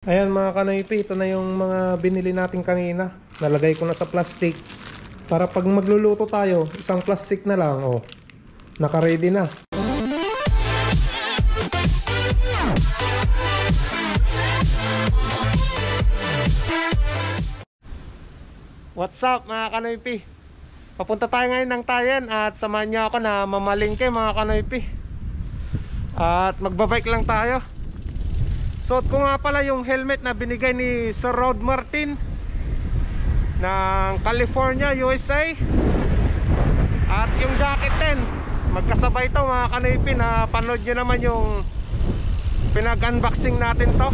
Ayan mga kanoypi, ito na yung mga binili natin kanina. Nalagay ko na sa plastic para pag magluluto tayo, isang plastic na lang. Oh, naka-ready na. What's up mga kanoypi? Papunta tayo ngayon ng Tayen at samahan niyo ako na mamalingke mga kanoypi. At magbabike lang tayo. Suot ko nga pala yung helmet na binigay ni Sir Rod Martin ng California, USA. At yung jacket din, magkasabay to mga kanoypi. Na panood nyo naman yung pinag-unboxing natin to.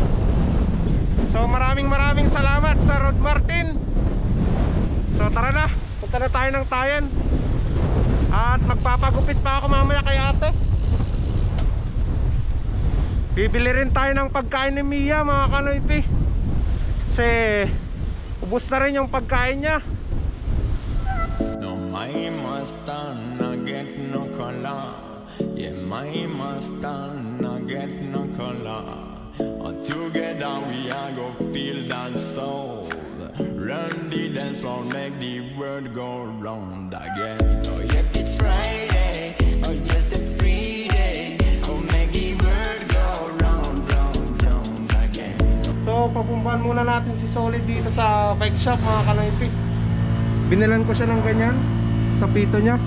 So maraming salamat Sir Rod Martin. So tara na, punta na tayo ng Tayen. At magpapagupit pa ako mamaya kay ate. Bibili rin tayo ng pagkain ni Mia mga kanoypi. Kasi ubos na rin yung pagkain niya. No, my Mustang, I get no color. Yeah, my Mustang, I get no color. Together we are go feel that soul. Run the dance floor, make the world go round again. Oh, yeah, it's Friday, or just a free day. Oh, make the world go round again. So pabumbahan muna natin si Solid dito sa bike shop mga kanoypi. Binilan ko siya ng ganyan sa pito niya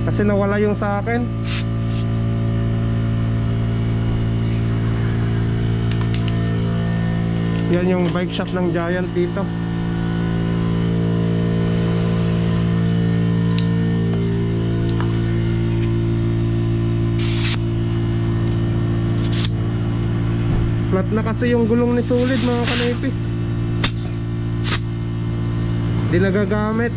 kasi nawala yung sa akin. Yan yung bike shop ng Giant dito. Flat na kasi yung gulong ni Solid mga kanoypi. Di nagagamit.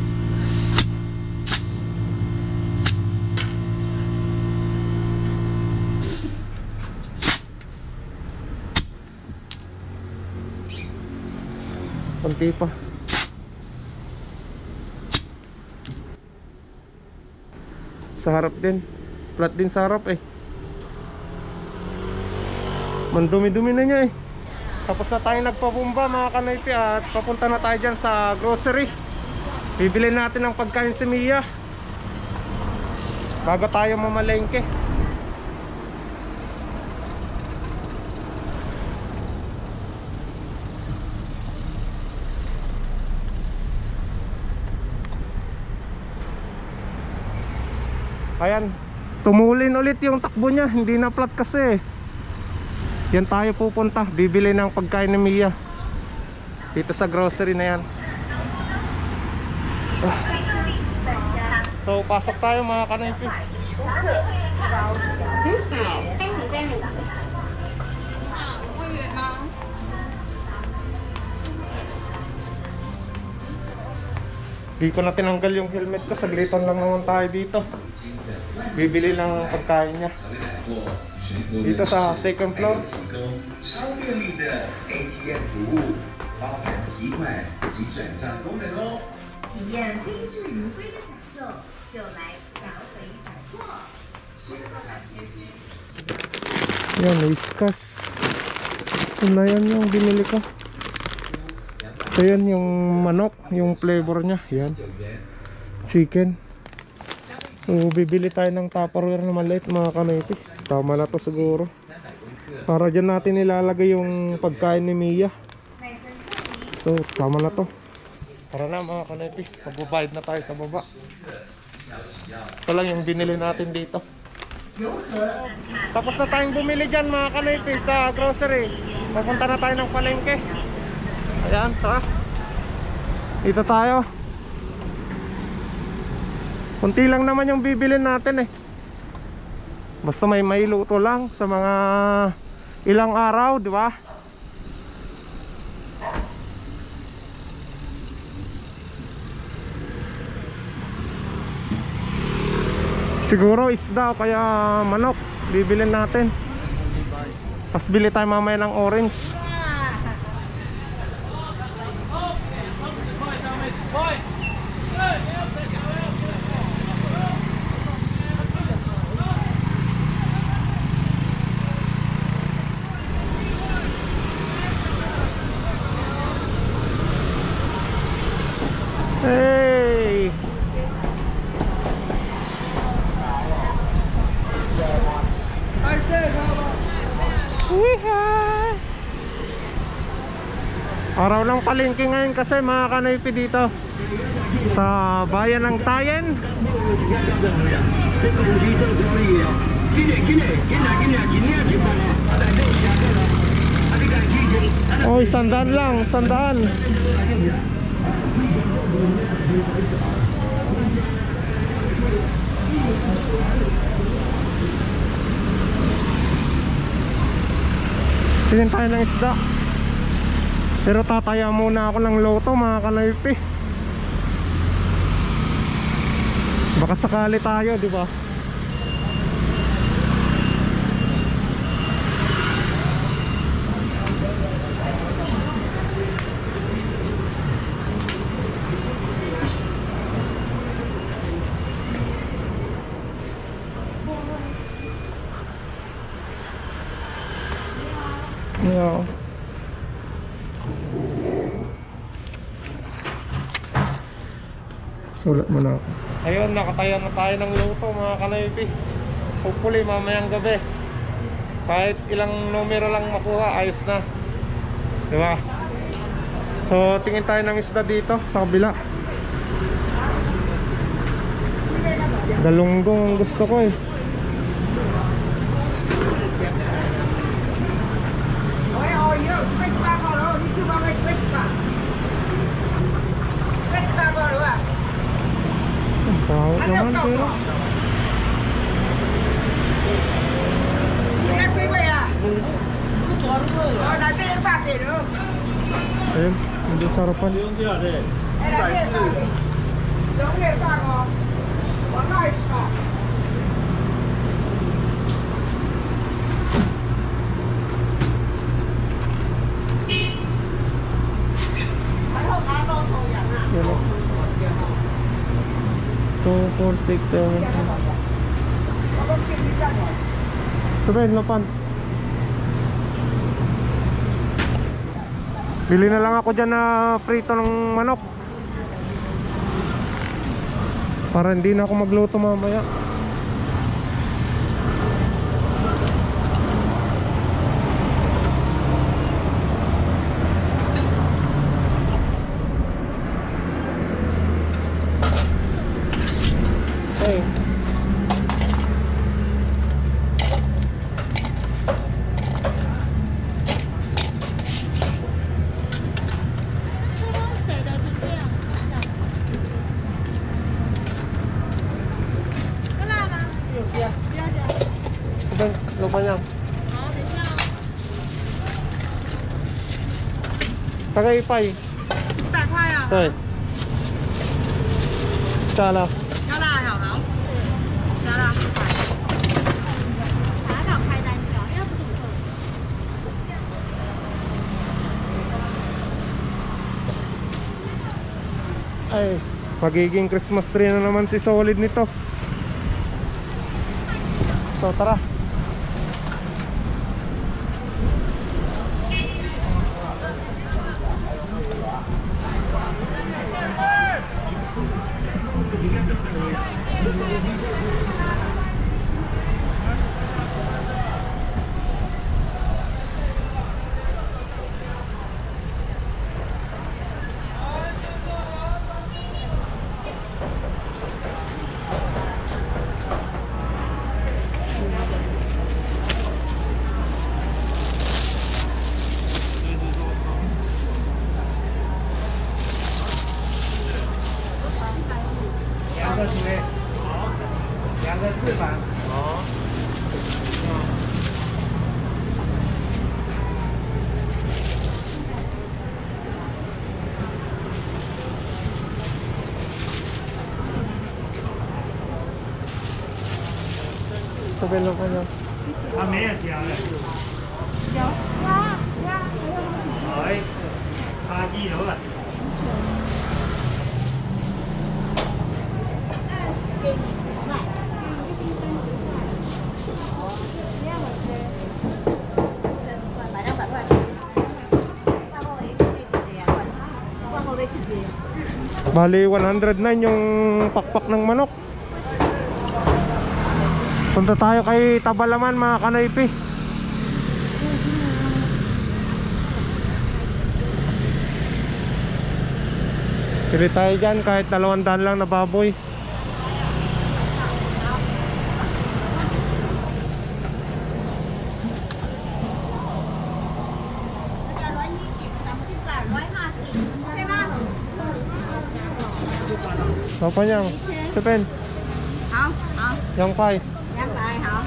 Konti pa. Sa harap din. Flat din sa harap eh. Mandumi-dumi na niya eh. Tapos na tayo nagpabumba mga kanoypi. At papunta na tayo dyan sa grocery. Bibili natin ng pagkain si Mia bago tayo mamalengke. Ayan, tumulin ulit yung takbo niya. Hindi na flat kasi. Yan tayo pupunta. Bibili ng pagkain ni Mia dito sa grocery na yan. So pasok tayo mga kanoypi. Di ko na tinanggal yung helmet ko. Saglitan lang naman tayo dito. Bibili ng pagkain niya dito sa second floor. Yan, Whiskas. Ito na yan yung binili ko. Ito yan yung manok, yung flavor nya. Yan, chicken. So bibili tayo ng Tupperware na maliit mga kanoypi. Tama na to siguro. Para dyan natin nilalagay yung pagkain ni Mia. So tama na to. Tara na mga kanoypi, magbabayad na tayo sa baba. Ito lang yung binili natin dito. Tapos na tayong bumili dyan mga kanoypi sa grocery. Papunta na tayo ng palengke. Ayan, tara. Dito tayo. Kunti lang naman yung bibilin natin eh. Basta may luto lang sa mga ilang araw, di ba? Siguro isda o kaya manok bibilin natin. Tapos bili tayo mamaya ng orange. Araw ng palengke ngayon kasi mga kanoypi dito sa bayan ng Tayen. Oy, sandaan lang, sandaan. Tingin tayo ng isda. Pero tataya muna ako ng loto mga kanoypi. Baka sakali tayo, di ba? Yeah. Sulat mo na ako. Ayun, nakataya na tayo ng loto mga kanoypi. Hopefully mamayang gabi kahit ilang numero lang makuha, ayos na, diba? So tingin tayo ng isda dito sa kabila. Galunggong ang gusto ko eh. Pahawak naman pero ayun, nandun sa harapan. Yan o. 2, 4, 6, 7 Sabihin, lapan. Bili na lang ako dyan na prito ng manok para hindi na ako magluto mamaya. Okay. Lupa niya. Tagaypay. 100块啊？对。加了。加辣好好，加辣4块。查到开单表，要不是Ay, magiging Christmas tree na naman si Solid nito. So tara. Sabihin lang ko na. 他没有加了，有哇哇，哎，差几楼了？Bali 109 yung pakpak ng manok. Punta tayo kay Tabalaman mga kanoypi. Bili tayo dyan kahit 200 lang na baboy. Apa yang? Sepen. 好好 Yang pai. 200好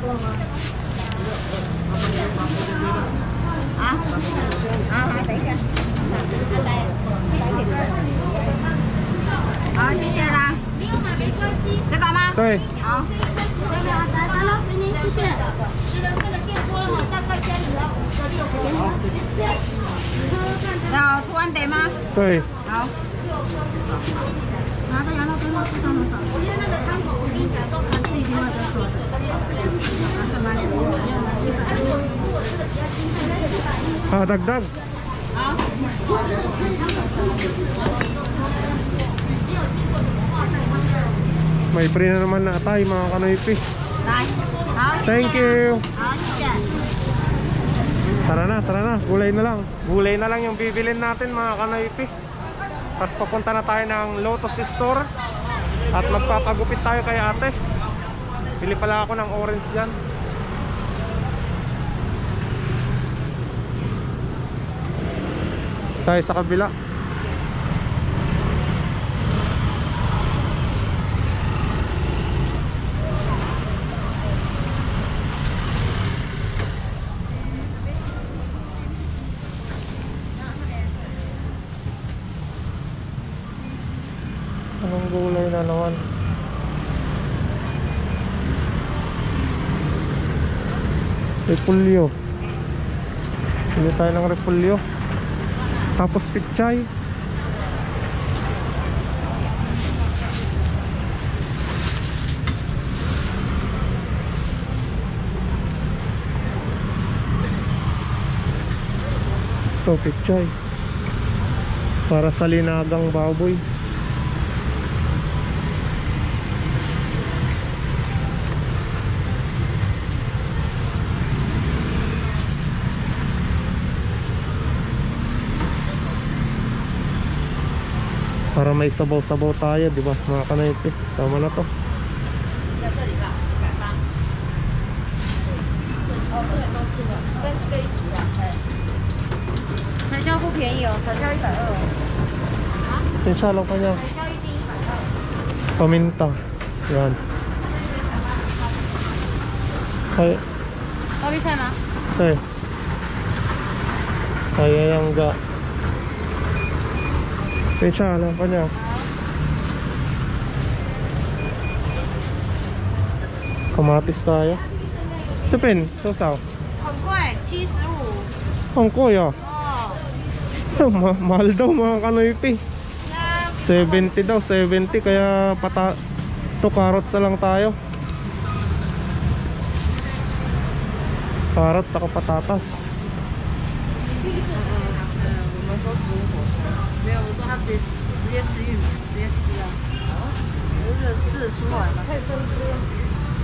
啊等一下好谢谢啦没有买没关系这个吗对。好来了给您谢谢10人份的电锅哈大概加你了5个6个谢谢要涂完得吗对。好拿着羊肉跟肉吃上多少？我觉得那个汤头，我跟你讲，都自己另外再说的。拿上哪里？Ah, dagdag. 好。 May free na naman na tayo mga kanoypi. 来，好，谢谢 Thank you. 好，谢谢。 Tara na. Gulay na lang. Gulay na lang yung bibilin natin mga kanoypi. Tapos papunta na tayo ng Lotus Store. At magpapagupit tayo kay ate. Bili pala ako ng orange dyan. Tayo sa kabila. Anong gulay na naman? Repulyo. Bili tayo ng repulyo. Tapos pichay. Ito pichay. Para sa linagang baboy. Para may sabaw-sabaw tayo, di ba? Mga kanoypi. Tama na to. 彩椒不便宜哦，彩椒120哦。 Tensya lang pa niya. 彩椒1斤120。 Paminta. Yan. Ay, 高丽菜吗？ ay. Kaya yung ga. Tensya lang pa niya. Kamatis tayo. Sapin, sasaw. 很贵，75。 Ang kuya. 哦。 Mahal daw mga kanoypi. 那 70 daw, 70. Kaya to carrots na lang tayo. Carrot saka patatas. 我们说煮火锅，没有，我说他直接吃玉米，直接吃啊。就是吃得出来吗？可以分吃。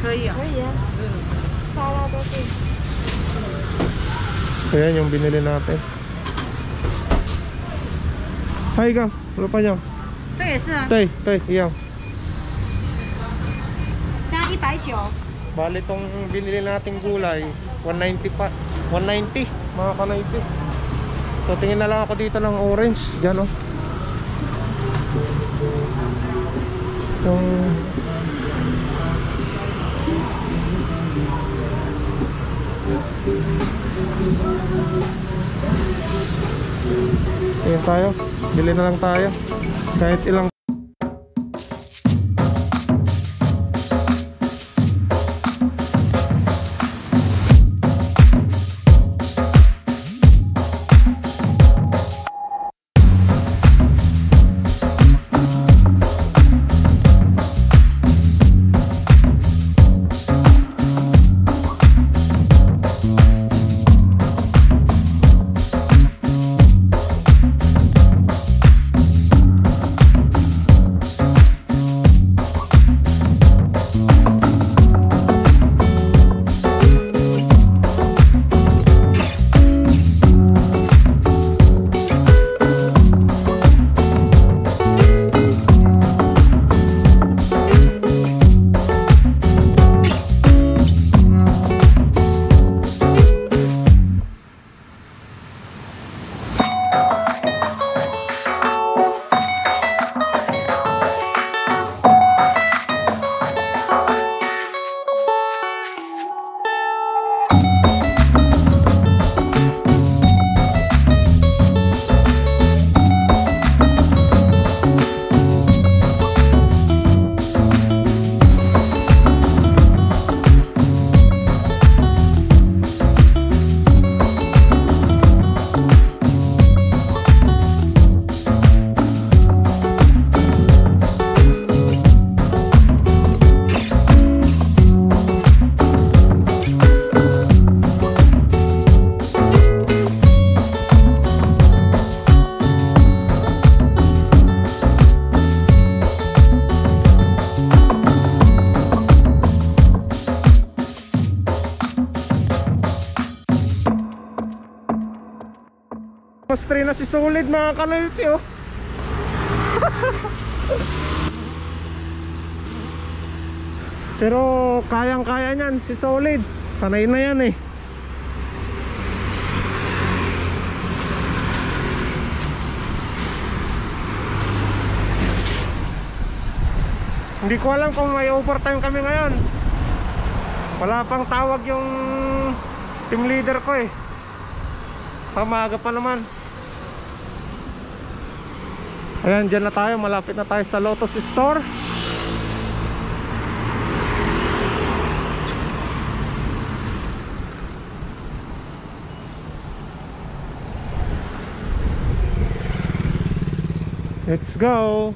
可以啊。可以啊。沙拉都是。 Ayan yung binili natin. Hay ka, ano pa niya? 这也是啊。Tay, iyan. 加190。 Bali tong binili nating gulay 190 pa, 190 mga kanoypi. So tingin na lang ako dito ng orange. Diyan oh. Yung ayan tayo. Bili na lang tayo. Kahit ilang si Solid mga kanoypi oh. Pero kayang-kaya niyan si Solid. Sanay na yan eh. Hindi ko alam kung may overtime kami ngayon. Wala pang tawag yung team leader ko eh. Sa maaga pa naman. Ayan, dyan na tayo. Malapit na tayo sa Lotus Store. Let's go.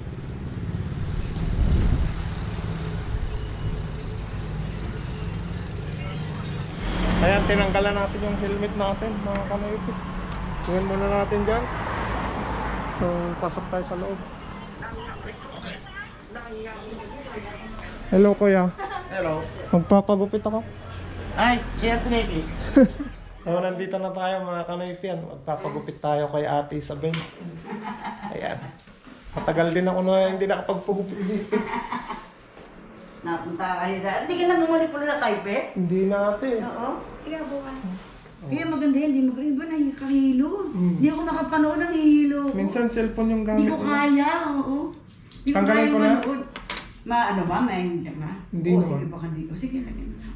Ayan, tinanggalan natin yung helmet natin mga kanoypi. Tingnan muna natin dyan. So, pasok tayo sa loob. Hello kuya. Hello. Magpapagupit ako. Ay, si Anthony. So, nandito na tayo mga kanoypi. Magpapagupit tayo kay Ate Isabel. Ayan. Matagal din ako na hindi nakapagpagupit dito. Napunta kayo sa... Hindi ka na bumalik pala sa Taipei? Hindi natin. Oo. Ikaw buwan. Kaya maganda yan. Hindi maganda. Iba na yung kahilo. Hindi ako nakapanood ng hilo. Minsan cellphone yung gamit. Hindi ko kaya. Oo. Hindi ko Tanggalin kaya ko na? manood. Ano ba? May hindi ma? Hindi Oo, naman. sige baka hindi ko. Sige, lagyan mo na.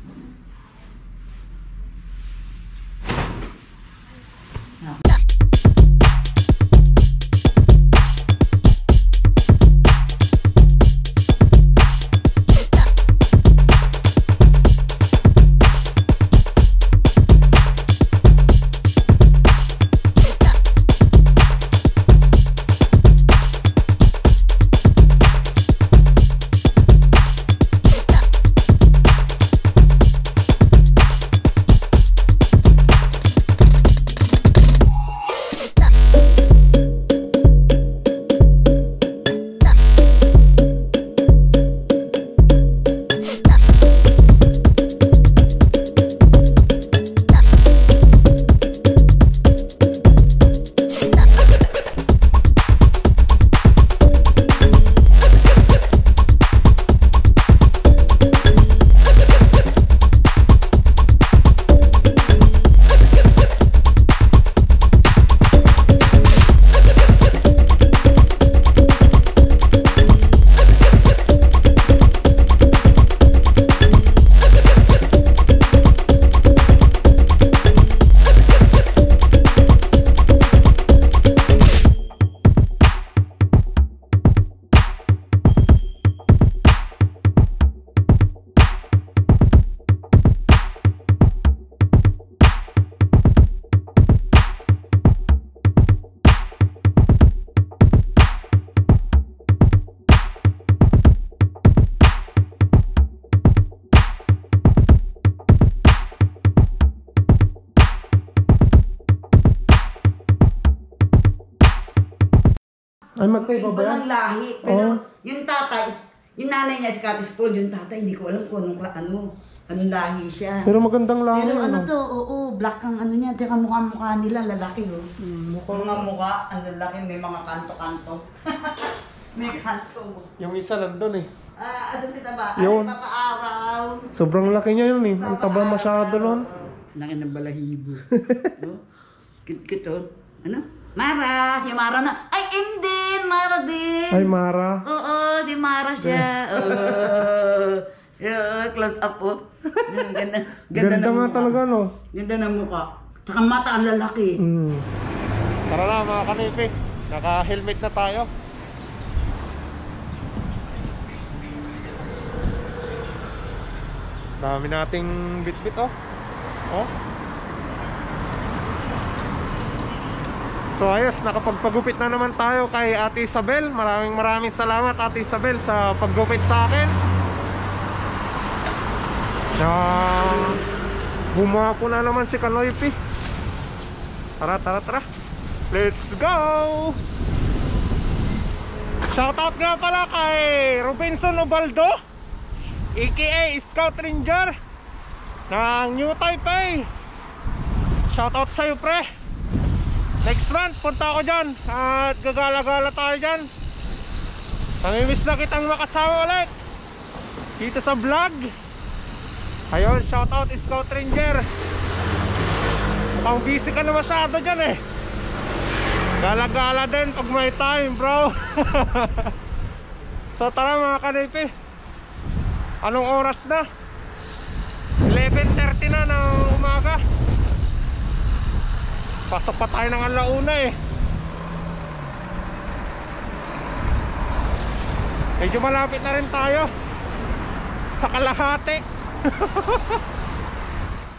Ay, magkaiba ba yan? Iba ng lahi. Pero yung tatay, yung nanay niya si Katis Paul, yung tatay, hindi ko alam kung anong lahi siya. Pero magandang lahi. Pero ano to, oo, black ang ano niya, tsaka mukha nila, lalaki oh. Mukhang Mga mukha, ang lalaki, may mga kanto-kanto. May kanto. yung isa nandun eh. Ano si Taba? Yun. Ay, papaaraw. Sobrang laki niya yun eh. Ang taba masyado nun. Laki ng balahibo. No? Cute oh. Ano? Mara! Si Mara na. Ay, M din! Mara din! Ay, Mara. Oo, si Mara siya. Close up oh. Ganda Ganda ng nga mukha. talaga no. Ganda ng mukha. Tsaka mata ang lalaki. Tara na mga kanipi. Naka-helmet na tayo. Dami nating bit-bit oh. Oh. So ayos, nakapagpagupit na naman tayo kay Ate Isabel. Maraming salamat Ate Isabel sa paggupit sa akin. Bumapo na naman si Kanoypi. Tara. Let's go! Shoutout nga pala kay Robinson Obaldo, aka Scout Ranger ng New Taipei. Shoutout sa'yo pre. Next month punta ako dyan at gagala-gala tayo dyan. Namimiss na kitang makasama ulit dito sa vlog. Ayun, shoutout Scout Ranger. Mukhang busy ka na masyado dyan eh. Gala-gala din pag may time bro. So tara mga kanipi, anong oras na? 11:30 na ng umaga. Pasok pa tayo ng alauna eh. Medyo malapit na rin tayo sa kalahati.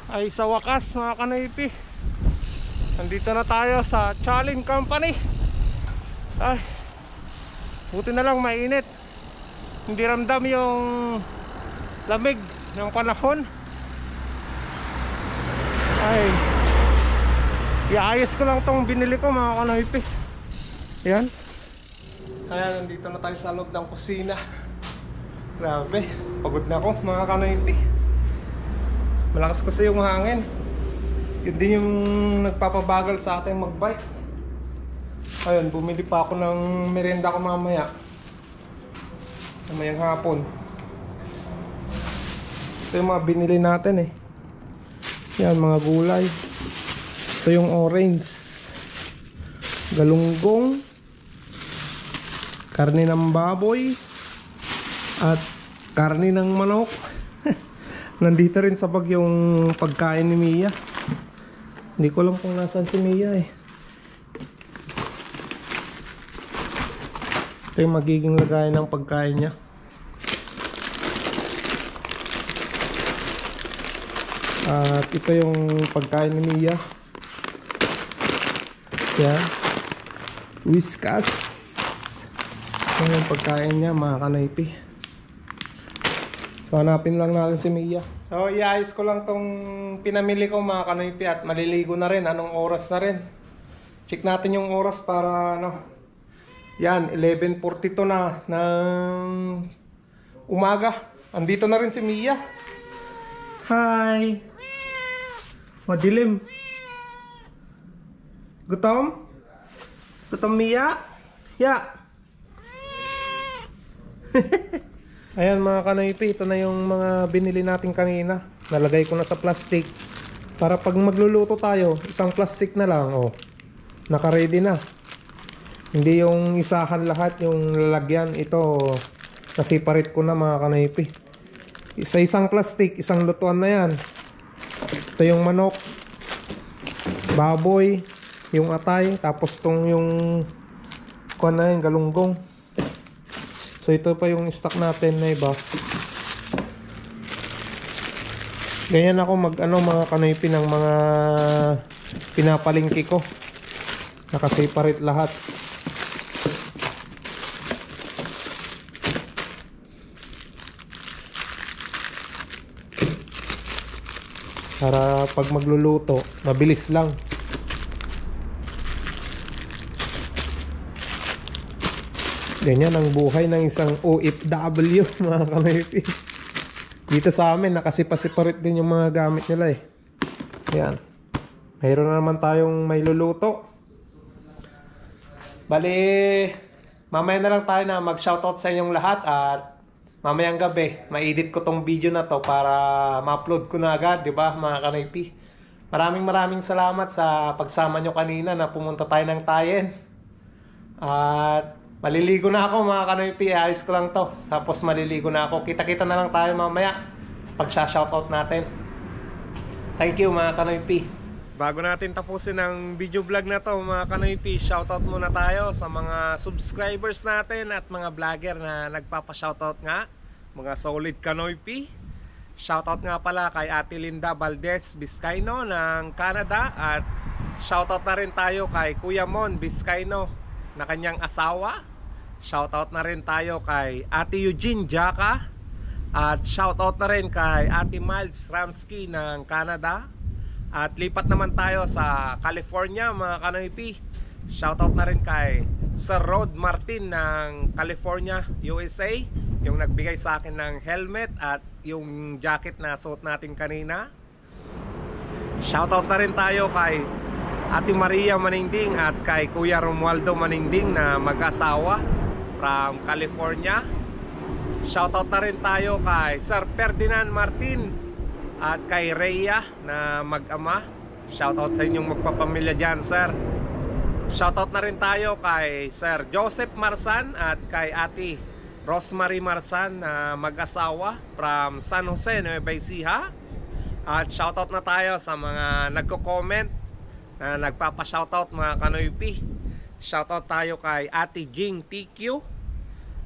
Ay sa wakas mga kanipi, nandito na tayo sa Chalin Company. Ay, buti na lang mainit. Hindi ramdam yung lamig ng panahon. Ay, iayos ko lang tong binili ko mga kanipi. Ayan. Ayan, nandito na tayo sa loob ng kusina. Grabe, pagod na ako mga kanipi. Malakas kasi yung hangin. Yun din yung nagpapabagal sa atin magbike. Ayun, bumili pa ako ng merienda ko mamaya. Mamayang hapon. Ito yung mga binili natin eh. Yan, mga gulay. Ito yung orange, galunggong, karne ng baboy, at karne ng manok. Nandito rin sa bag yung pagkain ni Mia. Hindi ko alam kung nasaan si Mia eh. Ito yung magiging lagayan ng pagkain niya. At ito yung pagkain ni Mia. Yan, Whiskas. Ito yung pagkain niya mga kanipi. So hanapin lang natin si Mia. So iayos ko lang tong pinamili ko mga kanipi at maliligo na rin. Anong oras na rin? Check natin yung oras para ano. Yan, 11:42 na ng umaga. Andito na rin si Mia. Hi. Madilim. Gutom? Gutom Mia? Ya. Ayan mga kanipi, ito na yung mga binili natin kanina. Nalagay ko na sa plastic para pag magluluto tayo, isang plastic na lang. Oh, naka-ready na. Hindi yung isahan lahat yung lalagyan. Ito, nasiparate ko na mga kanipi. Sa isang plastic, isang lutuan na yan. Ito yung manok, baboy, yung atay, tapos itong yung kuwan na yung galunggong. So ito pa yung stock natin na iba. Ganyan ako mag ano mga kanipi ng mga pinapalingki ko. Nakaseparate lahat. Para pag magluluto, mabilis lang. Ganyan ang buhay ng isang OFW mga kanipi. Dito sa amin, nakasipa-separate din yung mga gamit nila eh. Ayan. Mayroon na naman tayong may luluto. Bali, mamaya na lang tayo na mag-shoutout sa inyong lahat. At mamayang gabi, ma-edit ko tong video na to para ma-upload ko na agad, di ba mga kanipi? Maraming salamat sa pagsama nyo kanina na pumunta tayo ng Tayen. At maliligo na ako mga kanipi, ayos ko lang to. Tapos maliligo na ako. Kita-kita na lang tayo mamaya sa pag-shoutout natin. Thank you mga kanipi. Bago natin tapusin ang video vlog na to mga kanipi, shoutout muna tayo sa mga subscribers natin at mga vlogger na nagpapa-shoutout nga, mga solid kanipi. Shoutout nga pala kay Ate Linda Valdez Vizcaino ng Canada. At shoutout na rin tayo kay Kuya Mon Vizcaino na kanyang asawa. Shoutout na rin tayo kay Ate Eugene Jaka. At shoutout na rin kay Ate Miles Ramsky ng Canada. At lipat naman tayo sa California mga kanipi. Shoutout na rin kay Sir Rod Martin ng California, USA, yung nagbigay sa akin ng helmet at yung jacket na suot natin kanina. Shoutout na rin tayo kay Ate Maria Maningding at kay Kuya Romualdo Maningding na mag-asawa from California. Shoutout na rin tayo kay Sir Ferdinand Martin at kay Rhea na mag-ama. Shoutout sa inyong magpapamilya dyan, sir. Shoutout na rin tayo kay Sir Joseph Marsan at kay Ate Rosemary Marsan na mag-asawa from San Jose, Nueva Ecija. At shoutout na tayo sa mga nagko-comment na nagpapa-shoutout mga Kanoypi. Shoutout tayo kay Ate Jing TQ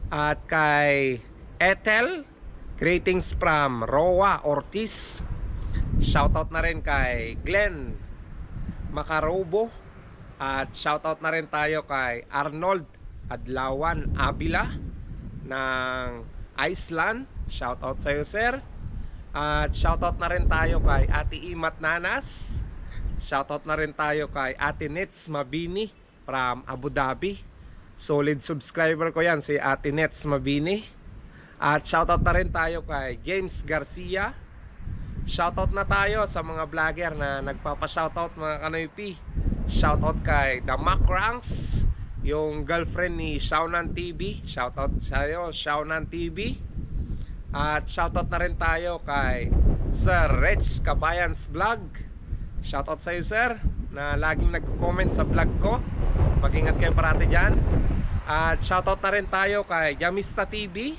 at kay Ethel. Greetings from Roa Ortiz. Shoutout na rin kay Glenn Macarobo. At shoutout na rin tayo kay Arnold Adlawan Abila ng Iceland. Shoutout sa iyo, sir. At shoutout na rin tayo kay Ate Imat Nanas. Shoutout na rin tayo kay Ate Nets Mabini from Abu Dhabi. Solid subscriber ko yan, si Ate Nets Mabini. At shoutout na rin tayo kay James Garcia. Shoutout na tayo sa mga vlogger na nagpapa-shoutout mga Kanoypi. Shoutout kay The Mac Ranks, yung girlfriend ni Shaunan TV. Shoutout sa iyo, Shaunan TV. At shoutout na rin tayo kay Sir Rex Cabayans Vlog. Shoutout sa iyo, sir, na laging nagko-comment sa vlog ko. Mag-ingat kayo parati dyan. At shoutout na rin tayo kay Jamista TV.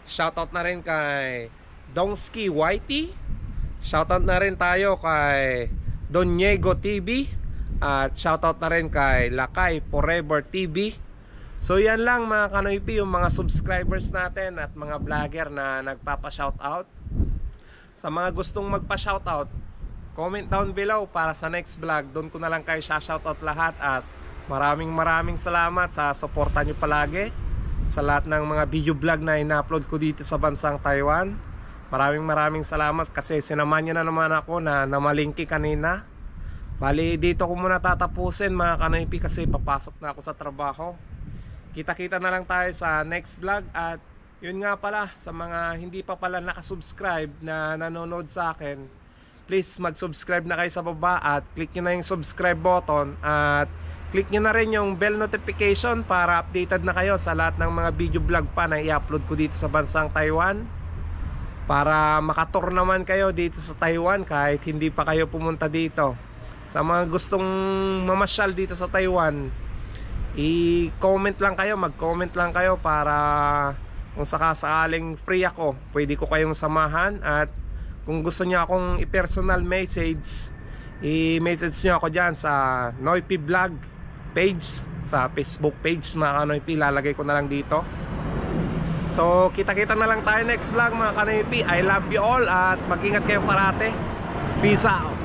Shoutout na rin kay Dongski Whitey. Shoutout na rin tayo kay Doniego TV. At shoutout na rin kay Lakay Forever TV. So yan lang mga Kanoypi, yung mga subscribers natin at mga vlogger na nagpapa-shoutout. Sa mga gustong magpa-shoutout, comment down below para sa next vlog. Doon ko na lang kayo shoutout lahat. At maraming salamat sa suporta nyo palagi sa lahat ng mga video vlog na ina-upload ko dito sa bansang Taiwan. Maraming salamat kasi sinamahan nyo na naman ako na namalingki kanina. Bali dito ko muna tatapusin mga Kanoypi kasi papasok na ako sa trabaho. Kita-kita na lang tayo sa next vlog. At yun nga pala, sa mga hindi pa pala nakasubscribe na nanonood sa akin, please mag-subscribe na kayo sa baba at click nyo na yung subscribe button. At click nyo na rin yung bell notification para updated na kayo sa lahat ng mga video vlog pa na i-upload ko dito sa bansang Taiwan. Para makatour naman kayo dito sa Taiwan kahit hindi pa kayo pumunta dito. Sa mga gustong mamasyal dito sa Taiwan, i-comment lang kayo, mag-comment lang kayo para kung sakasakaling free ako, pwede ko kayong samahan. At kung gusto niyo akong i-personal message, i-message niyo ako dyan sa Noypi Vlog page, sa Facebook page mga Kanoypi, lalagay ko na lang dito. So kita-kita na lang tayo next vlog mga Kanoypi. I love you all at mag-ingat kayo parate. Peace out.